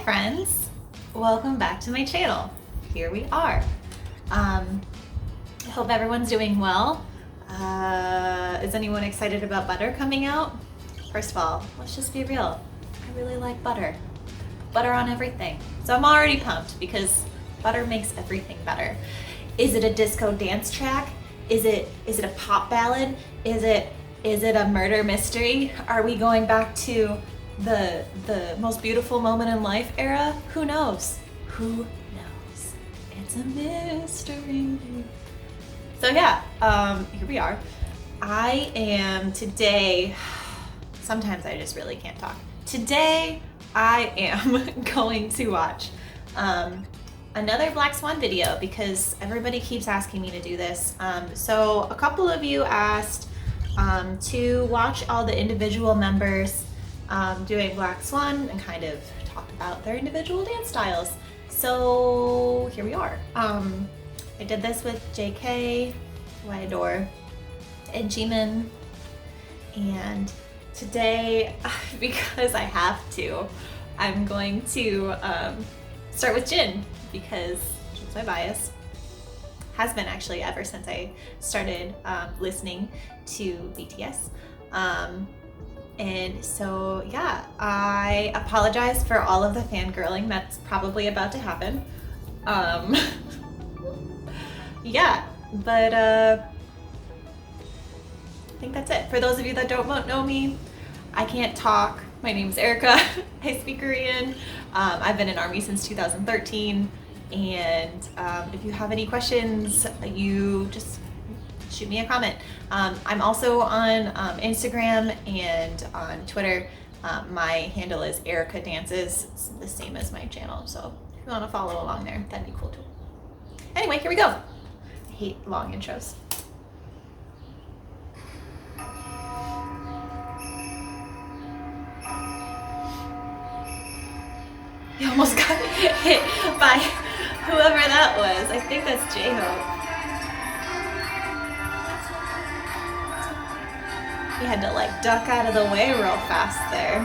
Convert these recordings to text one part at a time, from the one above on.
friends, welcome back to my channel. Here we are. I hope everyone's doing well. Is anyone excited about butter coming out? First of all, let's just be real. I really like butter. Butter on everything. So I'm already pumped because butter makes everything better. Is it a disco dance track? Is it a pop ballad? Is it a murder mystery? Are we going back to the most beautiful moment in life era? Who knows? Who knows? It's a mystery. So yeah, here we are. I am today, sometimes I just really can't talk. Today I am going to watch another Black Swan video because everybody keeps asking me to do this. So a couple of you asked to watch all the individual members doing Black Swan and kind of talk about their individual dance styles. So here we are. I did this with JK, who I adore, and Jimin, and today, because I have to, I'm going to start with Jin because she's my bias. Has been actually ever since I started listening to BTS. And so yeah, I apologize for all of the fangirling that's probably about to happen. Yeah, but I think that's it. For those of you that don't know me, I can't talk. My name's Erica. I speak Korean. I've been in Army since 2013. And if you have any questions, you just shoot me a comment. I'm also on Instagram and on Twitter. My handle is Erica Dances. It's the same as my channel. So if you want to follow along there, that'd be cool too. Anyway, here we go. I hate long intros. You almost got hit by whoever that was. I think that's J-Hope. He had to like duck out of the way real fast there.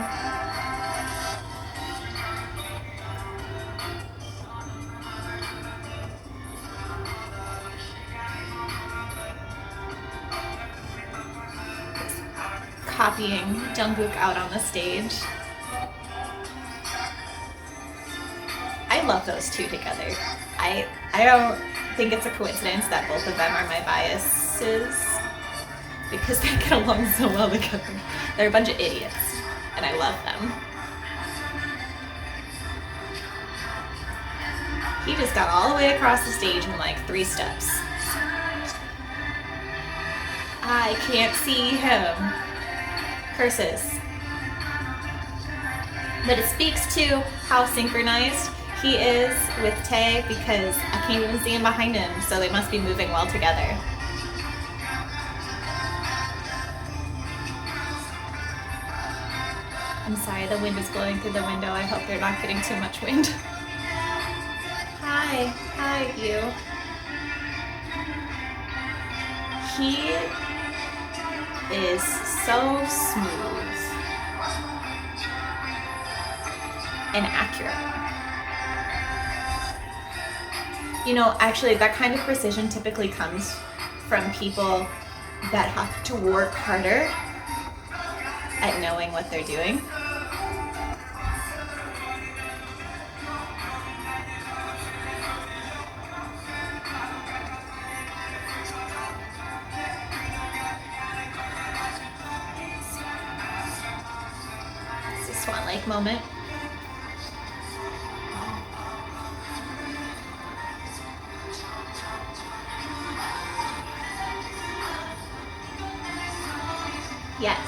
Copying Jungkook out on the stage. I love those two together. I don't think it's a coincidence that both of them are my biases because they get along so well together. They're a bunch of idiots and I love them. He just got all the way across the stage in like 3 steps. I can't see him. Curses. But it speaks to how synchronized he is with Tae because I can't even see him behind him, so they must be moving well together. I'm sorry, the wind is blowing through the window. I hope they're not getting too much wind. Hi, you. He is so smooth and accurate. You know, actually, that kind of precision typically comes from people that have to work harder at knowing what they're doing. It's a Swan Lake moment. Yes.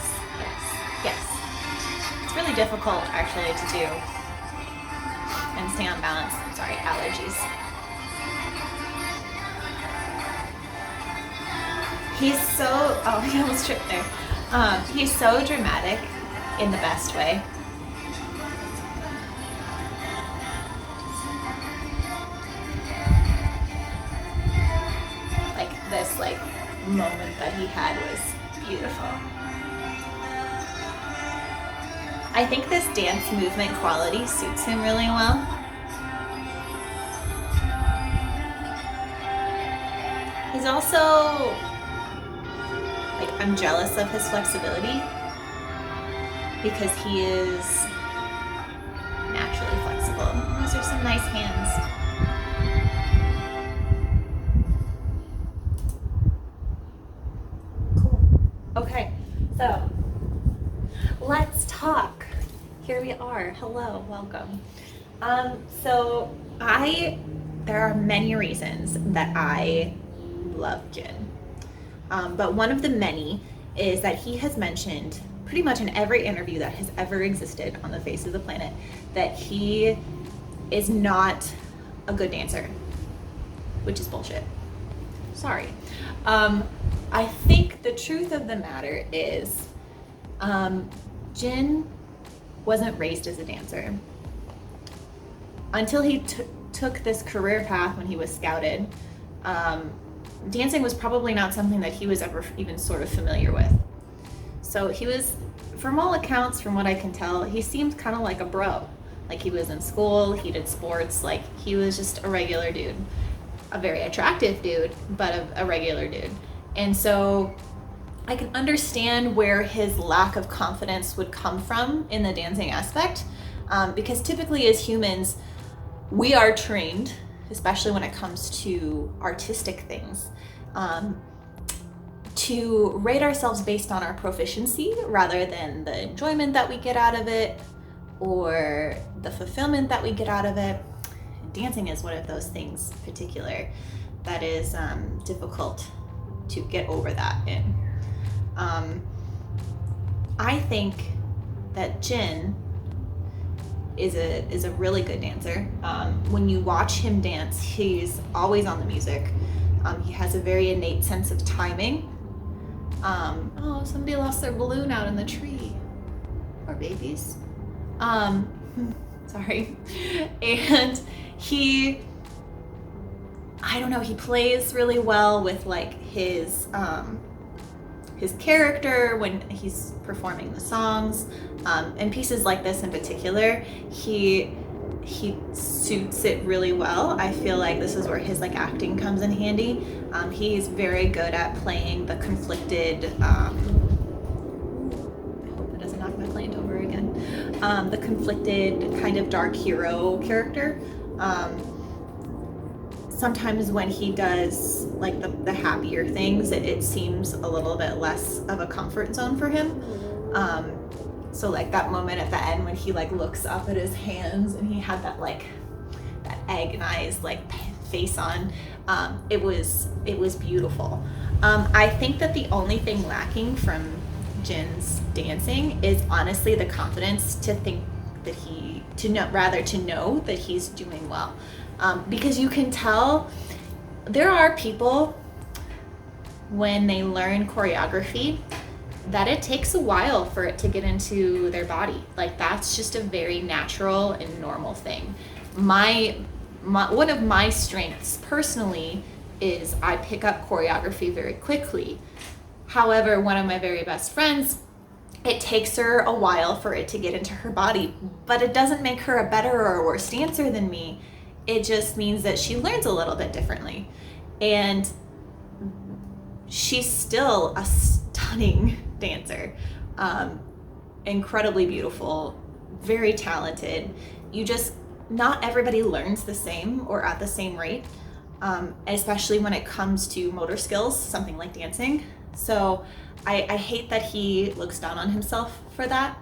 It's really difficult actually to do and stay on balance. Sorry, allergies. He's so, oh, he almost tripped there. He's so dramatic in the best way. Like this moment that he had was beautiful. I I think this dance movement quality suits him really well. He's also, like, I'm jealous of his flexibility because he is naturally flexible. Those are some nice hands. Cool. Okay, so let's talk. Here we are. Hello, welcome. There are many reasons that I love Jin. But one of the many is that he has mentioned pretty much in every interview that has ever existed on the face of the planet that he is not a good dancer, which is bullshit. Sorry. I think the truth of the matter is Jin wasn't raised as a dancer. Until he took this career path when he was scouted, dancing was probably not something that he was ever even sort of familiar with. So he was, from all accounts, from what I can tell, he seemed kind of like a bro. Like he was in school, he did sports, like he was just a regular dude. A very attractive dude, but a regular dude. And so I can understand where his lack of confidence would come from in the dancing aspect, because typically as humans, we are trained, especially when it comes to artistic things, to rate ourselves based on our proficiency rather than the enjoyment that we get out of it or the fulfillment that we get out of it. Dancing is one of those things in particular that is difficult to get over that in. I think that Jin is a really good dancer. When you watch him dance, he's always on the music. He has a very innate sense of timing. Oh, somebody lost their balloon out in the tree. Poor babies. Sorry. And I don't know, he plays really well with like his character when he's performing the songs, and pieces like this in particular, he suits it really well. I feel like this is where his like acting comes in handy. He's very good at playing the conflicted, I hope it doesn't knock my plant over again, the conflicted kind of dark hero character. Sometimes when he does like the happier things, it seems a little bit less of a comfort zone for him. So like that moment at the end when he like looks up at his hands and he had that like that agonized like face on, it was beautiful. I think that the only thing lacking from Jin's dancing is honestly the confidence to think that to know that he's doing well. Because you can tell there are people when they learn choreography that it takes a while for it to get into their body. Like that's just a very natural and normal thing. One of my strengths personally is I pick up choreography very quickly. However, one of my very best friends, it takes her a while for it to get into her body, but it doesn't make her a better or a worse dancer than me. It just means that she learns a little bit differently. And she's still a stunning dancer, incredibly beautiful, very talented. Not everybody learns the same or at the same rate, especially when it comes to motor skills, something like dancing. So I hate that he looks down on himself for that.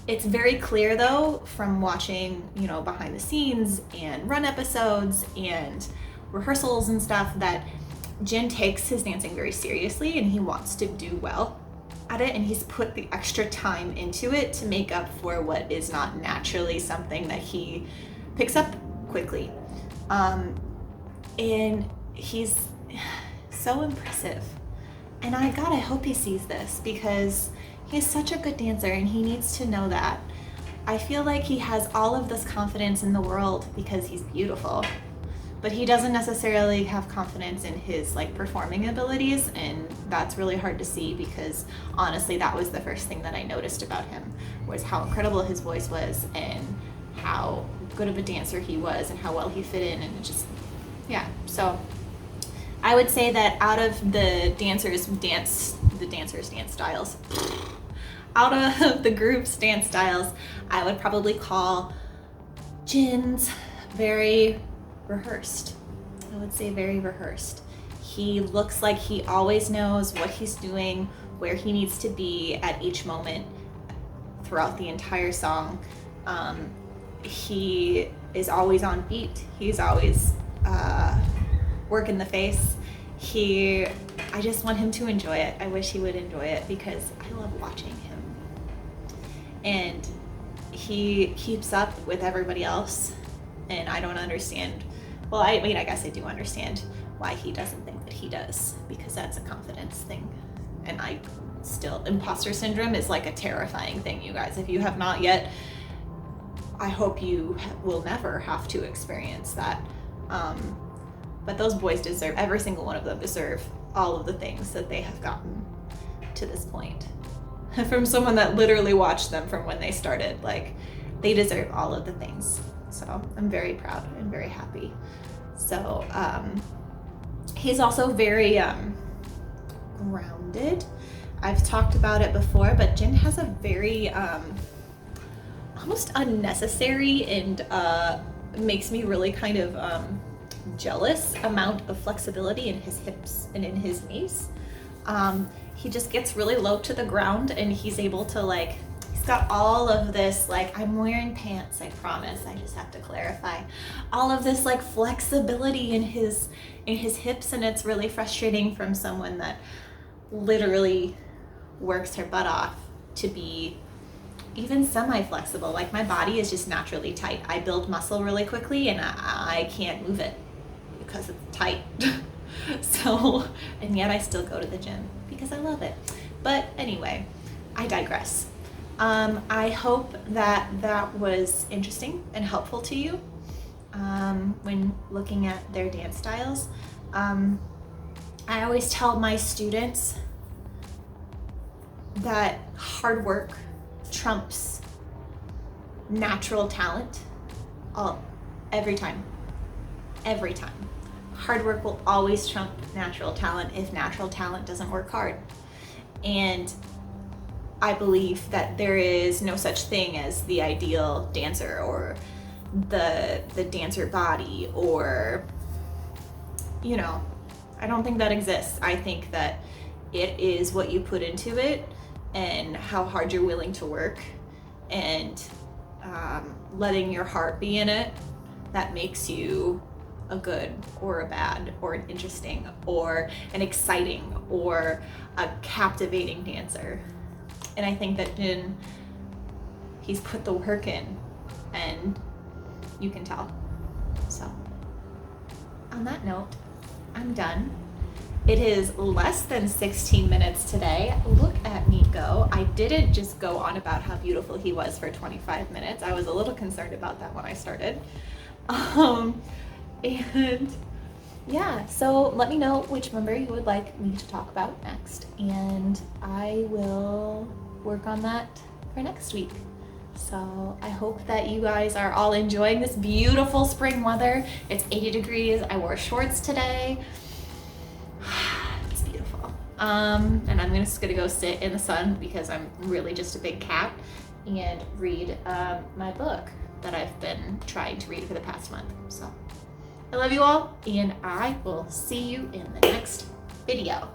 It's very clear though from watching, behind the scenes and run episodes and rehearsals and stuff that Jin takes his dancing very seriously and he wants to do well at it, and he's put the extra time into it to make up for what is not naturally something that he picks up quickly. And he's so impressive. And I hope he sees this because he's such a good dancer and he needs to know that. I feel like he has all of this confidence in the world because he's beautiful. but he doesn't necessarily have confidence in his like performing abilities, and that's really hard to see because honestly that was the first thing that I noticed about him, was how incredible his voice was and how good of a dancer he was and how well he fit in, and just so I would say that out of the dancers dance styles, out of the group's dance styles, I would probably call Jin's very rehearsed. I would say very rehearsed. He looks like he always knows what he's doing, where he needs to be at each moment throughout the entire song. He is always on beat. He's always working the face. I just want him to enjoy it. I wish he would enjoy it because I love watching him. And he keeps up with everybody else, and I don't understand. Well, I mean, I guess I do understand why he doesn't think that he does, because that's a confidence thing. And imposter syndrome is like a terrifying thing, you guys. If you have not yet, I hope you will never have to experience that. But those boys every single one of them deserve all of the things that they have gotten to this point. From someone that literally watched them from when they started, like, they deserve all of the things. So I'm very proud and very happy. So he's also very grounded. I've talked about it before, but Jin has a very almost unnecessary and makes me really kind of jealous amount of flexibility in his hips and in his knees. He just gets really low to the ground, and he's able to he's got all of this, I'm wearing pants, I promise, I just have to clarify, all of this flexibility in his hips, and it's really frustrating from someone that literally works her butt off to be even semi-flexible. Like, my body is just naturally tight. I build muscle really quickly, and I can't move it because it's tight. So, and yet I still go to the gym because I love it. But anyway, I digress. I hope that was interesting and helpful to you when looking at their dance styles. I always tell my students that hard work trumps natural talent every time. Hard work will always trump natural talent if natural talent doesn't work hard. And I believe that there is no such thing as the ideal dancer or the dancer body, or, I don't think that exists. I think that it is what you put into it and how hard you're willing to work, and letting your heart be in it, that makes you a good or a bad or an interesting or an exciting or a captivating dancer. And I think that Jin, he's put the work in, and you can tell. So on that note, I'm done. It is less than 16 minutes today. Look at me go. I didn't just go on about how beautiful he was for 25 minutes. I was a little concerned about that when I started. And yeah, so let me know which member you would like me to talk about next, and I will work on that for next week. So I hope that you guys are all enjoying this beautiful spring weather. It's 80 degrees. I wore shorts today. It's beautiful. And I'm just gonna go sit in the sun because I'm really just a big cat, and read my book that I've been trying to read for the past month. So I love you all, and I will see you in the next video.